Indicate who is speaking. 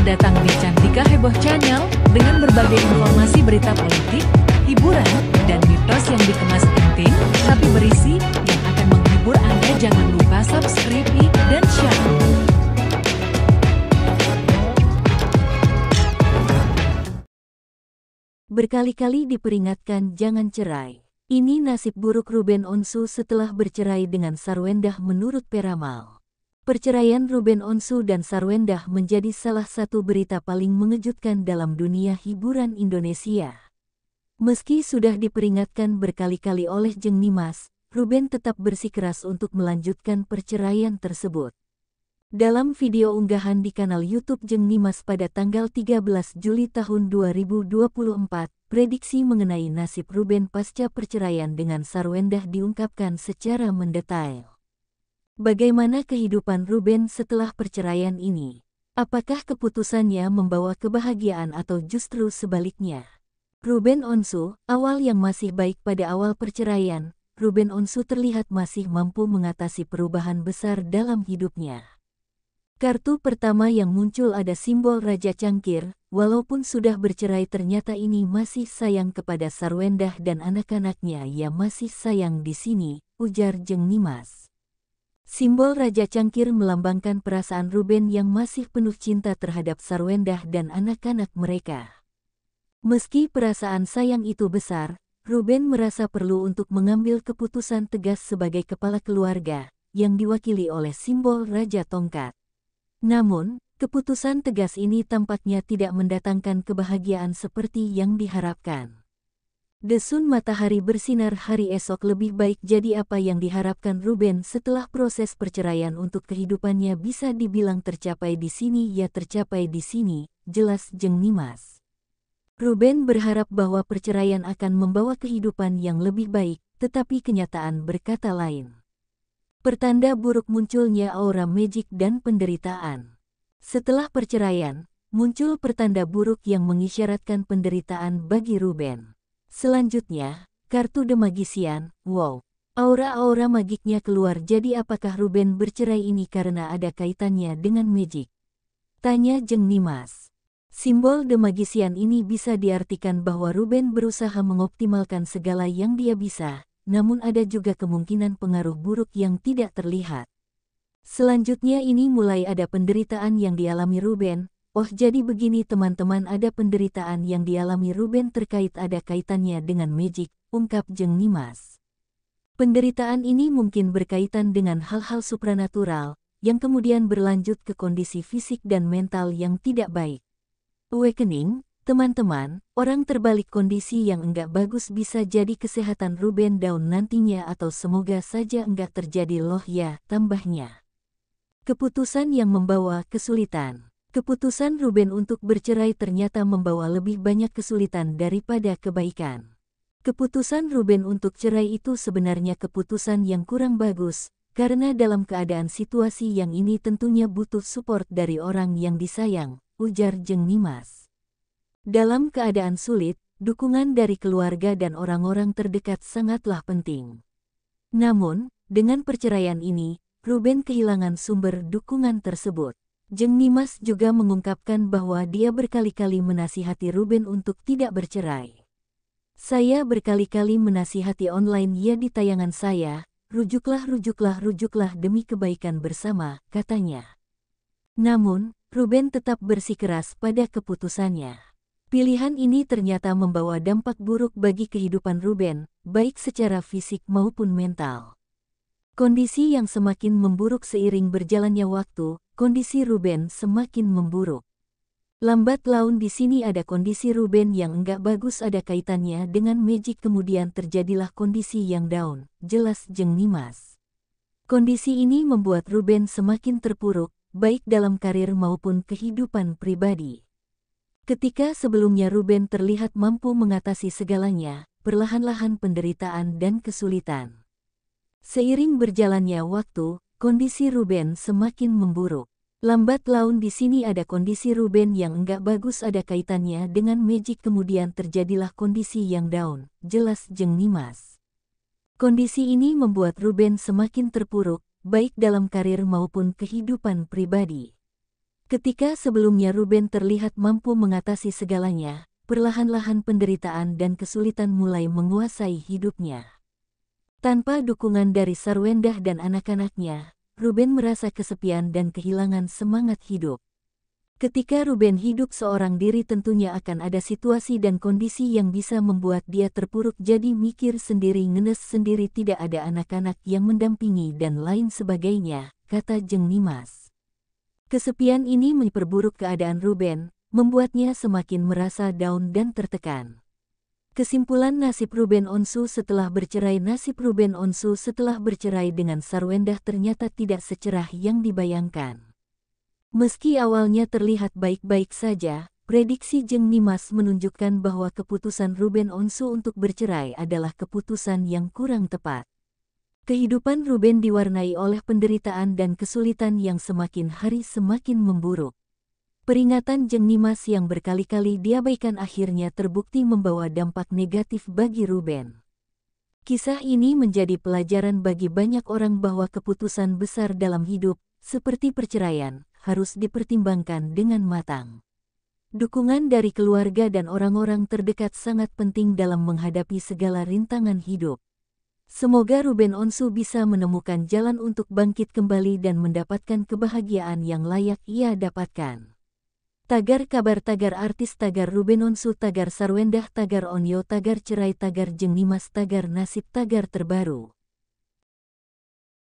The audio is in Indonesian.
Speaker 1: datang di Cantika Heboh Channel dengan berbagai informasi berita politik, hiburan, dan mitos yang dikemas penting, tapi berisi yang akan menghibur Anda. Jangan lupa subscribe dan share.
Speaker 2: Berkali-kali diperingatkan jangan cerai. Ini nasib buruk Ruben Onsu setelah bercerai dengan Sarwendah menurut Peramal. Perceraian Ruben Onsu dan Sarwendah menjadi salah satu berita paling mengejutkan dalam dunia hiburan Indonesia. Meski sudah diperingatkan berkali-kali oleh Jeng Nimas, Ruben tetap bersikeras untuk melanjutkan perceraian tersebut. Dalam video unggahan di kanal YouTube Jeng Nimas pada tanggal 13 Juli tahun 2024, prediksi mengenai nasib Ruben pasca perceraian dengan Sarwendah diungkapkan secara mendetail. Bagaimana kehidupan Ruben setelah perceraian ini? Apakah keputusannya membawa kebahagiaan atau justru sebaliknya? Ruben Onsu, awal yang masih baik pada awal perceraian, Ruben Onsu terlihat masih mampu mengatasi perubahan besar dalam hidupnya. Kartu pertama yang muncul ada simbol Raja Cangkir, walaupun sudah bercerai ternyata ini masih sayang kepada Sarwendah dan anak-anaknya. Ia masih sayang di sini, ujar Jeng Nimas. Simbol Raja Cangkir melambangkan perasaan Ruben yang masih penuh cinta terhadap Sarwendah dan anak-anak mereka. Meski perasaan sayang itu besar, Ruben merasa perlu untuk mengambil keputusan tegas sebagai kepala keluarga, yang diwakili oleh simbol Raja Tongkat. Namun, keputusan tegas ini tampaknya tidak mendatangkan kebahagiaan seperti yang diharapkan. Desun matahari bersinar hari esok lebih baik. Jadi apa yang diharapkan Ruben setelah proses perceraian untuk kehidupannya bisa dibilang tercapai di sini? Ya, tercapai di sini, jelas Jeng Nimas. Ruben berharap bahwa perceraian akan membawa kehidupan yang lebih baik, tetapi kenyataan berkata lain. Pertanda buruk munculnya aura magik dan penderitaan. Setelah perceraian, muncul pertanda buruk yang mengisyaratkan penderitaan bagi Ruben. Selanjutnya, kartu The Magician. Wow, aura-aura magiknya keluar. Jadi apakah Ruben bercerai ini karena ada kaitannya dengan magik? Tanya Jeng Nimas. Simbol The Magician ini bisa diartikan bahwa Ruben berusaha mengoptimalkan segala yang dia bisa, namun ada juga kemungkinan pengaruh buruk yang tidak terlihat. Selanjutnya ini mulai ada penderitaan yang dialami Ruben. Oh, jadi begini teman-teman, ada penderitaan yang dialami Ruben terkait ada kaitannya dengan magik, ungkap Jeng Nimas. Penderitaan ini mungkin berkaitan dengan hal-hal supranatural, yang kemudian berlanjut ke kondisi fisik dan mental yang tidak baik. Awakening, teman-teman, orang terbalik kondisi yang enggak bagus bisa jadi kesehatan Ruben down nantinya atau semoga saja enggak terjadi loh ya, tambahnya. Keputusan yang membawa kesulitan. Keputusan Ruben untuk bercerai ternyata membawa lebih banyak kesulitan daripada kebaikan. Keputusan Ruben untuk cerai itu sebenarnya keputusan yang kurang bagus, karena dalam keadaan situasi yang ini tentunya butuh support dari orang yang disayang, ujar Jeng Nimas. Dalam keadaan sulit, dukungan dari keluarga dan orang-orang terdekat sangatlah penting. Namun, dengan perceraian ini, Ruben kehilangan sumber dukungan tersebut. Jeng Nimas juga mengungkapkan bahwa dia berkali-kali menasihati Ruben untuk tidak bercerai. Saya berkali-kali menasihati online ya di tayangan saya, rujuklah demi kebaikan bersama, katanya. Namun, Ruben tetap bersikeras pada keputusannya. Pilihan ini ternyata membawa dampak buruk bagi kehidupan Ruben, baik secara fisik maupun mental. Kondisi yang semakin memburuk seiring berjalannya waktu, kondisi Ruben semakin memburuk. Lambat laun di sini ada kondisi Ruben yang enggak bagus, ada kaitannya dengan magik, kemudian terjadilah kondisi yang down, jelas Jeng Nimas. Kondisi ini membuat Ruben semakin terpuruk, baik dalam karir maupun kehidupan pribadi. Ketika sebelumnya Ruben terlihat mampu mengatasi segalanya, perlahan-lahan penderitaan dan kesulitan. Seiring berjalannya waktu, kondisi Ruben semakin memburuk. Lambat laun di sini ada kondisi Ruben yang enggak bagus, ada kaitannya dengan magik, kemudian terjadilah kondisi yang down, jelas Jeng Nimas. Kondisi ini membuat Ruben semakin terpuruk, baik dalam karir maupun kehidupan pribadi. Ketika sebelumnya Ruben terlihat mampu mengatasi segalanya, perlahan-lahan penderitaan dan kesulitan mulai menguasai hidupnya. Tanpa dukungan dari Sarwendah dan anak-anaknya, Ruben merasa kesepian dan kehilangan semangat hidup. Ketika Ruben hidup seorang diri tentunya akan ada situasi dan kondisi yang bisa membuat dia terpuruk jadi mikir sendiri ngenes sendiri tidak ada anak-anak yang mendampingi dan lain sebagainya, kata Jeng Nimas. Kesepian ini memperburuk keadaan Ruben, membuatnya semakin merasa down dan tertekan. Kesimpulan nasib Ruben Onsu setelah bercerai Nasib Ruben Onsu setelah bercerai dengan Sarwendah ternyata tidak secerah yang dibayangkan. Meski awalnya terlihat baik-baik saja, prediksi Jeng Nimas menunjukkan bahwa keputusan Ruben Onsu untuk bercerai adalah keputusan yang kurang tepat. Kehidupan Ruben diwarnai oleh penderitaan dan kesulitan yang semakin hari semakin memburuk. Peringatan Jeng Nimas yang berkali-kali diabaikan akhirnya terbukti membawa dampak negatif bagi Ruben. Kisah ini menjadi pelajaran bagi banyak orang bahwa keputusan besar dalam hidup, seperti perceraian, harus dipertimbangkan dengan matang. Dukungan dari keluarga dan orang-orang terdekat sangat penting dalam menghadapi segala rintangan hidup. Semoga Ruben Onsu bisa menemukan jalan untuk bangkit kembali dan mendapatkan kebahagiaan yang layak ia dapatkan. Tagar kabar tagar artis tagar Ruben Onsu tagar Sarwendah tagar Onyo tagar cerai tagar Jeng Nimas tagar nasib tagar terbaru.